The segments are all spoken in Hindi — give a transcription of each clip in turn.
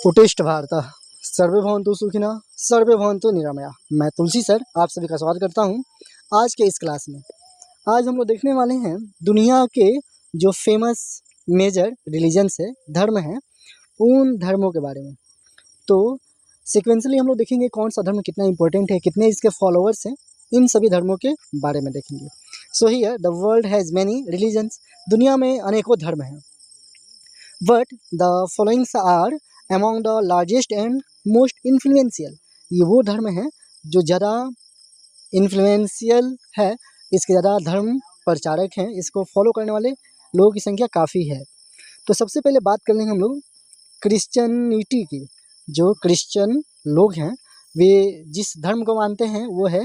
उत्तिष्ठ भारतः सर्वे भवन्तु सुखिनः सर्वे भवन्तु निरामया। मैं तुलसी सर आप सभी का स्वागत करता हूं आज के इस क्लास में। आज हम लोग देखने वाले हैं दुनिया के जो फेमस मेजर रिलीजन्स है, धर्म हैं, उन धर्मों के बारे में। तो सिक्वेंसली हम लोग देखेंगे कौन सा धर्म कितना इंपॉर्टेंट है, कितने इसके फॉलोअर्स हैं, इन सभी धर्मों के बारे में देखेंगे। So here the world has many religions, दुनिया में अनेकों धर्म हैं। But the followings are among the largest and most influential। ये वो धर्म है जो ज़्यादा इन्फ्लुएंशियल है, इसके ज़्यादा धर्म प्रचारक हैं, इसको फॉलो करने वाले लोगों की संख्या काफ़ी है। तो सबसे पहले बात कर लेंगे हम लोग क्रिश्चियनिटी की। जो क्रिश्चियन लोग हैं वे जिस धर्म को मानते हैं वो है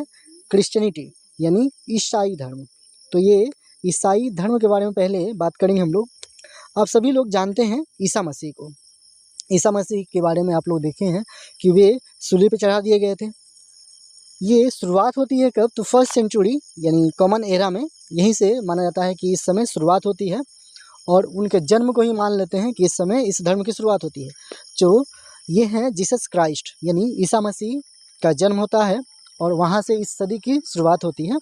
क्रिश्चियनिटी यानी ईसाई धर्म। तो ये ईसाई धर्म के बारे में पहले बात करेंगे हम लोग। आप सभी लोग जानते हैं ईसा मसीह को। ईसा मसीह के बारे में आप लोग देखे हैं कि वे सूली पे चढ़ा दिए गए थे। ये शुरुआत होती है कब? तो फर्स्ट सेंचुरी यानी कॉमन एरा में, यहीं से माना जाता है कि इस समय शुरुआत होती है। और उनके जन्म को ही मान लेते हैं कि इस समय इस धर्म की शुरुआत होती है। जो ये हैं जीसस क्राइस्ट यानी ईसा मसीह का जन्म होता है और वहाँ से इस सदी की शुरुआत होती है।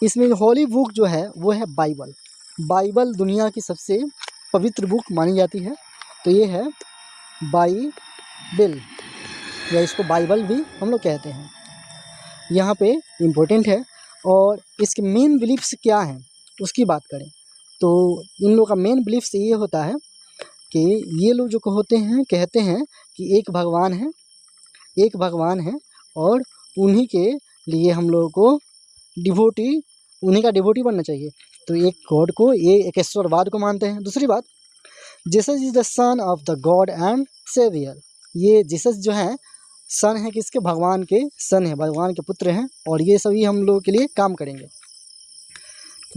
इसमें होली बुक जो है वो है बाइबल। बाइबल दुनिया की सबसे पवित्र बुक मानी जाती है। तो ये है बाइबल या इसको बाइबल भी हम लोग कहते हैं। यहाँ पे इम्पोर्टेंट है। और इसके मेन बिलीफ्स क्या हैं उसकी बात करें तो इन लोगों का मेन बिलीफ्स ये होता है कि ये लोग जो कहते हैं कि एक भगवान है और उन्हीं के लिए हम लोगों को उन्हीं का डिवोटी बनना चाहिए। तो एक गॉड को, ये एकेश्वरवाद को मानते हैं। दूसरी बात, Jesus is the son of the God and saviour. ये जीसस जो है सन है किसके? भगवान के सन है, भगवान के पुत्र हैं और ये सभी हम लोगों के लिए काम करेंगे।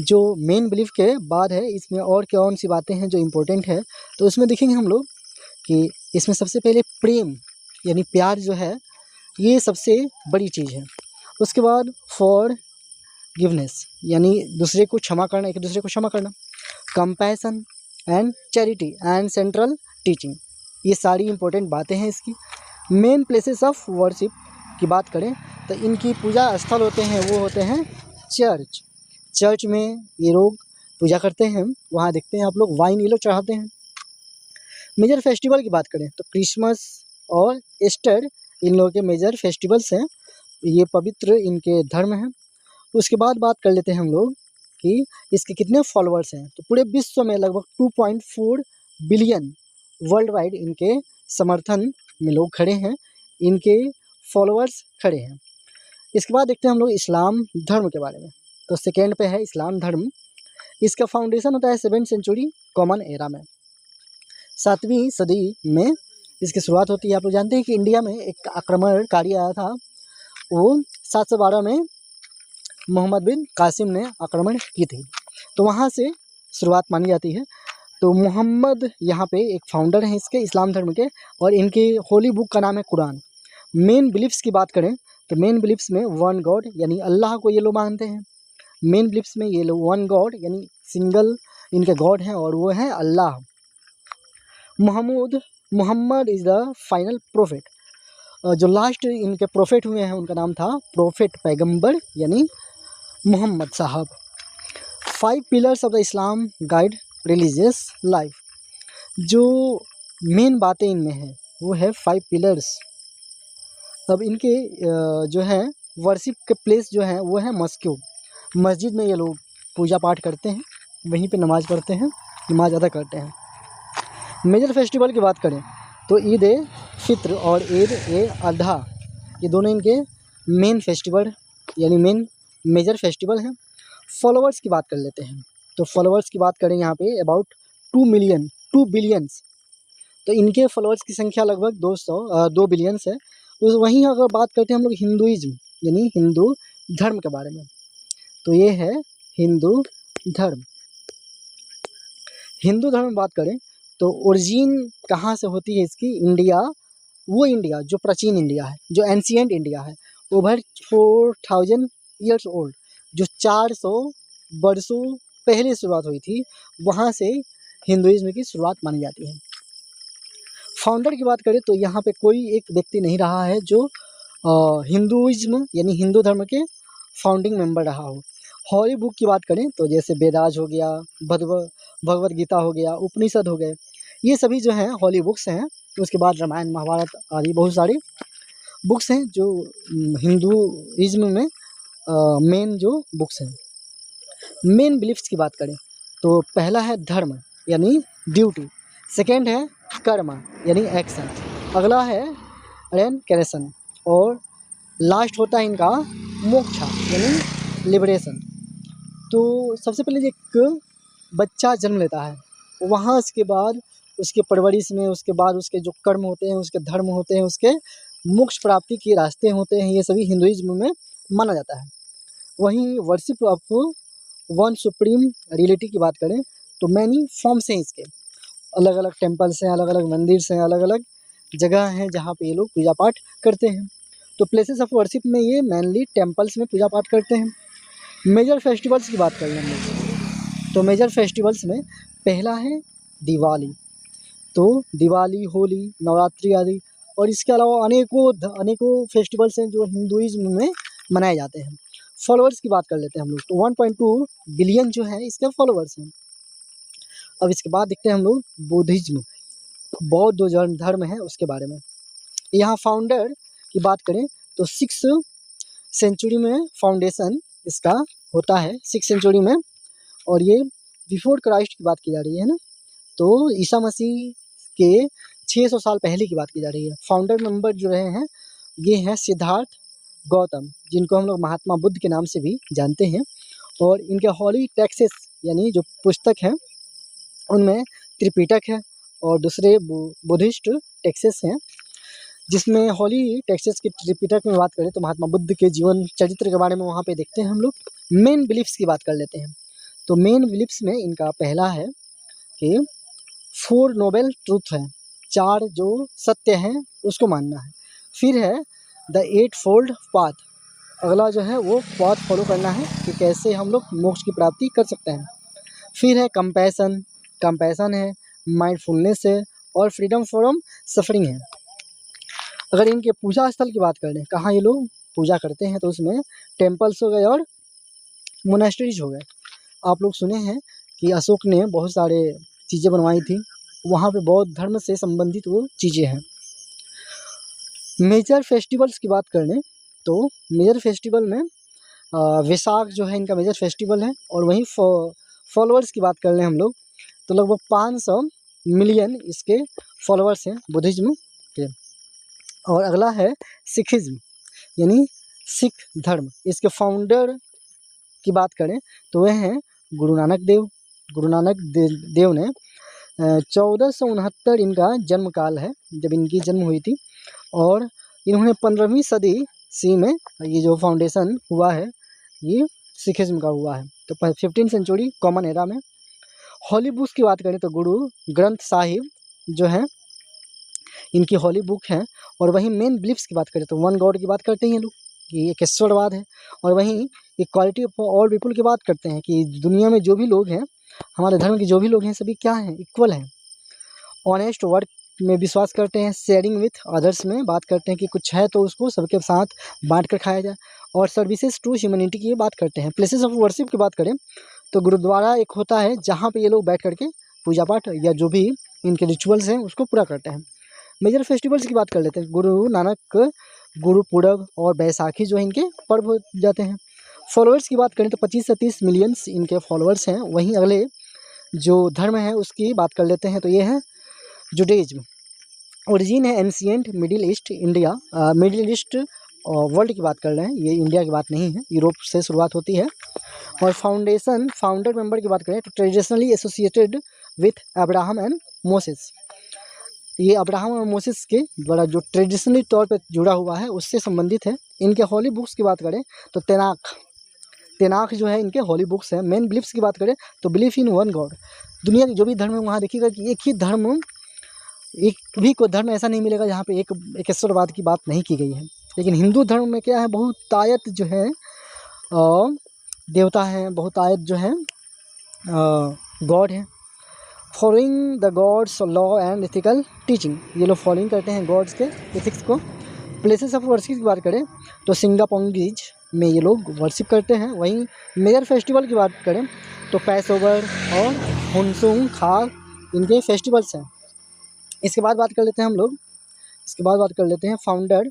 जो मेन बिलीफ के बाद है इसमें और कौन सी बातें हैं जो इम्पोर्टेंट है तो इसमें देखेंगे हम लोग कि इसमें सबसे पहले प्रेम यानी प्यार जो है ये सबसे बड़ी चीज़ है। उसके बाद फॉरगिवनेस यानी दूसरे को क्षमा करना, एक दूसरे को क्षमा करना। Compassion and charity and central teaching, ये सारी इंपॉर्टेंट बातें हैं इसकी। मेन प्लेसेस ऑफ वर्शिप की बात करें तो इनकी पूजा स्थल होते हैं वो होते हैं चर्च में ये लोग पूजा करते हैं। वहाँ देखते हैं आप लोग वाइन ये लोग चढ़ाते हैं। मेजर फेस्टिवल की बात करें तो क्रिसमस और ईस्टर इन लोगों के मेजर फेस्टिवल्स हैं, ये पवित्र इनके धर्म हैं। उसके बाद बात कर लेते हैं हम लोग कि इसके कितने फॉलोअर्स हैं। तो पूरे विश्व में लगभग 2.4 बिलियन वर्ल्ड वाइड इनके समर्थन में लोग खड़े हैं, इनके फॉलोअर्स खड़े हैं। इसके बाद देखते हैं हम लोग इस्लाम धर्म के बारे में। तो सेकेंड पे है इस्लाम धर्म। इसका फाउंडेशन होता है 7th सेंचुरी कॉमन एरा में, 7वीं सदी में इसकी शुरुआत होती है। आप लोग जानते हैं कि इंडिया में एक आक्रमणकारी आया था, वो 712 में मोहम्मद बिन कासिम ने आक्रमण की थी, तो वहाँ से शुरुआत मानी जाती है। तो मोहम्मद यहाँ पे एक फाउंडर हैं इसके इस्लाम धर्म के और इनकी होली बुक का नाम है कुरान। मेन बिलीफ्स की बात करें तो मेन बिलीफ्स में वन गॉड यानी अल्लाह को ये लोग मानते हैं। मेन बिलीफ्स में ये लोग वन गॉड यानी सिंगल इनके गॉड हैं और वो है Allah. Muhammad is the final prophet. जो लास्ट इनके प्रोफेट हुए हैं उनका नाम था प्रोफेट पैगंबर यानी मोहम्मद साहब। 5 pillars of the Islam guide religious life. जो मेन बातें इनमें हैं वो है 5 पिलर्स। अब इनके जो है वर्शिप के प्लेस जो है वो है मस्जिद में ये लोग पूजा पाठ करते हैं, वहीं पे नमाज़ पढ़ते हैं, नमाज अदा करते हैं। मेजर फेस्टिवल की बात करें तो ईद ए फित्र और ईद ए अधा, ये दोनों इनके मेन फेस्टिवल यानी मेजर फेस्टिवल हैं। फॉलोअर्स की बात कर लेते हैं तो फॉलोअर्स की बात करें यहाँ पे अबाउट 2 बिलियंस। तो इनके फॉलोअर्स की संख्या लगभग 2 बिलियंस है। उस वहीं अगर बात करते हैं हम लोग हिंदुइज्म यानी हिंदू धर्म के बारे में तो ये है हिंदू धर्म। हिंदू धर्म में बात करें तो ओरिजिन कहाँ से होती है इसकी? इंडिया जो प्राचीन इंडिया है, जो एंशिएंट इंडिया है, ओवर 4000 ईयर्स ओल्ड, जो 400 वर्षों पहले शुरुआत हुई थी, वहाँ से हिंदुइज्म की शुरुआत मानी जाती है। फाउंडर की बात करें तो यहाँ पे कोई एक व्यक्ति नहीं रहा है जो हिंदुइज्म यानी हिंदू धर्म के फाउंडिंग मेंबर रहा हो। हॉली बुक की बात करें तो जैसे वेदास हो गया, भगवद गीता हो गया, उपनिषद हो गए, ये सभी जो हैं हॉली बुक्स हैं। उसके बाद रामायण महाभारत आदि बहुत सारी बुक्स हैं जो हिंदुइज्म में मेन जो बुक्स हैं। मेन बिलीफ्स की बात करें तो पहला है धर्म यानी ड्यूटी, सेकेंड है कर्म यानी एक्शन, अगला है रेनकरेशन और लास्ट होता है इनका मोक्षा यानी लिबरेशन। तो सबसे पहले एक बच्चा जन्म लेता है, वहाँ उसके बाद उसके परवरिश में, उसके बाद उसके जो कर्म होते हैं, उसके धर्म होते हैं, उसके मोक्ष प्राप्ति के रास्ते होते हैं, ये सभी हिंदुइज्म में माना जाता है। वहीं worship of one supreme reality की बात करें तो मैनी फॉर्म्स हैं इसके, अलग अलग टेम्पल्स हैं, अलग अलग मंदिर हैं, अलग अलग जगह हैं जहाँ पे ये लोग पूजा पाठ करते हैं। तो प्लेसेस ऑफ वर्शिप में ये मेनली टेम्पल्स में पूजा पाठ करते हैं। मेजर फेस्टिवल्स की बात करें हम लोग तो मेजर फेस्टिवल्स में पहला है दिवाली। तो दिवाली, होली, नवरात्रि आदि और इसके अलावा अनेकों फेस्टिवल्स हैं जो हिंदुइज्म में मनाए जाते हैं। फॉलोअर्स की बात कर लेते हैं हम लोग तो 1.2 बिलियन जो है इसके फॉलोअर्स हैं। अब इसके बाद देखते हैं हम लोग बुद्धिज्म, बौद्ध जो धर्म है उसके बारे में। यहाँ फाउंडर की बात करें तो 6th सेंचुरी में फाउंडेशन इसका होता है, 6th सेंचुरी में, और ये बिफोर क्राइस्ट की बात की जा रही है ना, तो ईसा मसीह के 600 साल पहले की बात की जा रही है। फाउंडर मेंबर जो रहे हैं ये हैं सिद्धार्थ गौतम, जिनको हम लोग महात्मा बुद्ध के नाम से भी जानते हैं, और इनके हॉली टेक्सेस यानी जो पुस्तक है उनमें त्रिपिटक है और दूसरे बुद्धिस्ट टेक्सेस हैं, जिसमें हॉली टेक्सेस के त्रिपिटक में बात करें तो महात्मा बुद्ध के जीवन चरित्र के बारे में वहाँ पे देखते हैं हम लोग। मेन बिलीफ्स की बात कर लेते हैं तो मेन बिलीफ्स में इनका पहला है कि 4 नोबल ट्रूथ है, 4 जो सत्य हैं उसको मानना है। फिर है द 8 फोल्ड पाथ, अगला जो है वो पाथ फॉलो करना है कि कैसे हम लोग मोक्ष की प्राप्ति कर सकते हैं। फिर है कंपैशन है, माइंडफुलनेस है और फ्रीडम फ्रॉम सफरिंग है। अगर इनके पूजा स्थल की बात करें कहाँ ये लोग पूजा करते हैं तो उसमें टेम्पल्स हो गए और मोनेस्ट्रीज हो गए। आप लोग सुने हैं कि अशोक ने बहुत सारे चीज़ें बनवाई थी, वहाँ पे बौद्ध धर्म से संबंधित वो चीज़ें हैं। मेजर फेस्टिवल्स की बात करें तो मेजर फेस्टिवल में वैसाख जो है इनका मेजर फेस्टिवल है, और वहीं फॉलोअर्स की बात कर लें हम लोग तो लगभग 500 मिलियन इसके फॉलोअर्स हैं बुद्धिज्म के। और अगला है सिखिज्म यानी सिख धर्म, इसके फाउंडर की बात करें तो वह हैं गुरु नानक देव। गुरु नानक देव ने 1469 इनका जन्म काल है जब इनकी जन्म हुई थी, और इन्होंने 15वीं सदी सी में ये जो फाउंडेशन हुआ है ये सिखिज्म का हुआ है, तो 15th सेंचुरी कॉमन एरा में। हॉली बुक्स की बात करें तो गुरु ग्रंथ साहिब जो है इनकी हॉली बुक है, और वहीं मेन बिलीफ्स की बात करें तो वन गॉड की बात करते हैं लोग कि एक ईश्वरवाद है, और वहीं इक्वालिटी ऑफ ऑल पीपल की बात करते हैं कि दुनिया में जो भी लोग हैं, हमारे धर्म के जो भी लोग हैं सभी क्या हैं, इक्वल हैं। ऑनेस्ट वर्क में विश्वास करते हैं, शेयरिंग विथ अदर्स में बात करते हैं कि कुछ है तो उसको सबके साथ बांट कर खाया जाए, और सर्विसेज टू ह्यूमैनिटी की बात करते हैं। प्लेसेस ऑफ वर्शिप की बात करें तो गुरुद्वारा एक होता है जहाँ पे ये लोग बैठ करके पूजा पाठ या जो भी इनके रिचुअल्स हैं उसको पूरा करते हैं। मेजर फेस्टिवल्स की बात कर लेते हैं, गुरु नानक गुरुपुरब और बैसाखी जो है इनके पर्व हो जाते हैं। फॉलोअर्स की बात करें तो 25 से 30 मिलियंस इनके फॉलोअर्स हैं। वहीं अगले जो धर्म है उसकी बात कर लेते हैं तो ये है जुडाइज्म। ओरिजिन है ancient middle east India, middle east world की बात कर रहे हैं, ये इंडिया की बात नहीं है, यूरोप से शुरुआत होती है। और फाउंडर मेंबर की बात करें तो traditionally associated with Abraham and Moses, ये अब्राहम और मोसेस के द्वारा जो ट्रेडिशनली तौर पे जुड़ा हुआ है उससे संबंधित है। इनके हॉली बुक्स की बात करें तो तेनाक जो है इनके हॉली बुक्स हैं। मेन बिलीफ्स की बात करें तो बिलीफ इन वन गॉड, दुनिया के जो भी धर्म है वहाँ देखिएगा कि एक ही धर्म, एक भी कोई धर्म ऐसा नहीं मिलेगा जहाँ पे एक ईश्वरवाद की बात नहीं की गई है। लेकिन हिंदू धर्म में क्या है, बहुतायत जो है देवता हैं, बहुतायत जो है गॉड है। Following the gods law and ethical teaching, ये लोग फॉलोइंग करते हैं गॉड्स के एथिक्स को। प्लेसेस ऑफ वर्शिप की बात करें तो सिंगापोंगीज में ये लोग वर्शिप करते हैं। वहीं मेजर फेस्टिवल की बात करें तो पैसओवर और हुनसुंग खाग इनके फेस्टिवल्स हैं। इसके बाद बात कर लेते हैं हम लोग, इसके बाद बात कर लेते हैं फाउंडर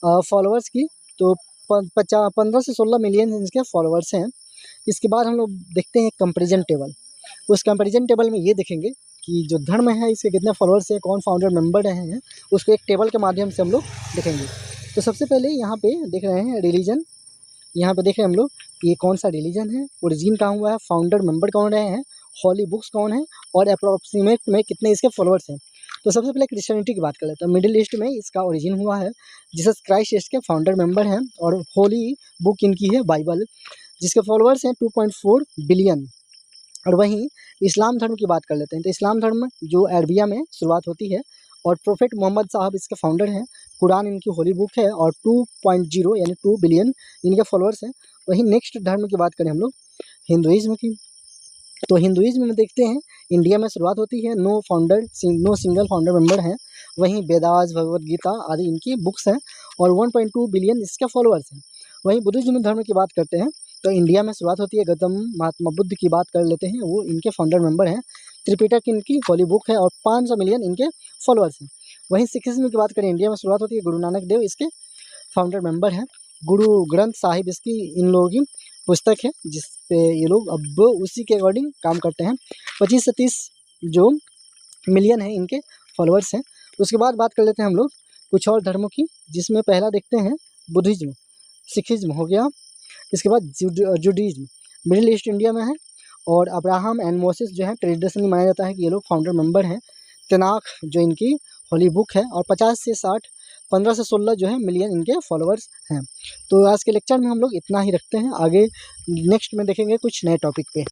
फॉलोअर्स की। तो 15 से 16 मिलियन इनके फॉलोअर्स हैं। इसके बाद हम लोग देखते हैं कंपैरिजन टेबल। उस कंपैरिजन टेबल में ये देखेंगे कि जो धर्म है इसके कितने फॉलोअर्स हैं, कौन फाउंडर मेंबर रहे हैं, उसको एक टेबल के माध्यम से हम लोग देखेंगे। तो सबसे पहले यहाँ पे देख रहे हैं रिलीजन, यहाँ पे देख रहे हैं हम लोग कि ये कौन सा रिलीजन है, ओरिजिन कहाँ हुआ है, फाउंडर मेंबर कौन रहे हैं, हॉली बुक्स कौन है और अप्रॉक्सीमेट में कितने इसके फॉलोअर्स हैं। तो सबसे पहले क्रिश्चियनिटी की बात कर लेते हैं। मिडिल ईस्ट में इसका ओरिजिन हुआ है। जीसस क्राइस्ट इसके फाउंडर मेंबर हैं और होली बुक इनकी है बाइबल, जिसके फॉलोअर्स हैं 2.4 बिलियन। और वहीं इस्लाम धर्म की बात कर लेते हैं। तो इस्लाम धर्म जो अरबिया में शुरुआत होती है और प्रोफेट मोहम्मद साहब इसके फाउंडर हैं। कुरान इनकी होली बुक है और 2.0 यानी 2 बिलियन इनके फॉलोअर्स हैं। वहीं नेक्स्ट धर्म की बात करें हम लोग हिंदुइज्म की, तो हिंदुइज्म में देखते हैं इंडिया में शुरुआत होती है। नो सिंगल फाउंडर मेंबर हैं। वहीं वेदास, भगवद गीता आदि इनकी बुक्स हैं और 1.2 बिलियन इसके फॉलोअर्स हैं। वहीं बुद्धिज्म धर्म की बात करते हैं तो इंडिया में शुरुआत होती है। गौतम महात्मा बुद्ध की बात कर लेते हैं, वो इनके फाउंडर मेंबर हैं। त्रिपिटक इनकी होली बुक है और 500 मिलियन इनके फॉलोअर्स हैं। वहीं सिखिज्म की बात करें इंडिया में शुरुआत होती है। गुरु नानक देव इसके फाउंडर मेंबर हैं। गुरु ग्रंथ साहिब इसकी इन लोगों की पुस्तक है जिस पे ये लोग अब उसी के अकॉर्डिंग काम करते हैं। 25 से 30 जो मिलियन है इनके फॉलोअर्स हैं। उसके बाद बात कर लेते हैं हम लोग कुछ और धर्मों की, जिसमें पहला देखते हैं बुद्धिज्म, सिखिज्म हो गया। इसके बाद जुडिज्म मिडिल ईस्ट इंडिया में है और अब्राहम एंड मोसेस जो है ट्रेडिशनली माना जाता है कि ये लोग फाउंडर मेंबर हैं। तनाख जो इनकी होली बुक है और 50 से 60 15 से 16 जो है मिलियन इनके फॉलोअर्स हैं। तो आज के लेक्चर में हम लोग इतना ही रखते हैं। आगे नेक्स्ट में देखेंगे कुछ नए टॉपिक पे।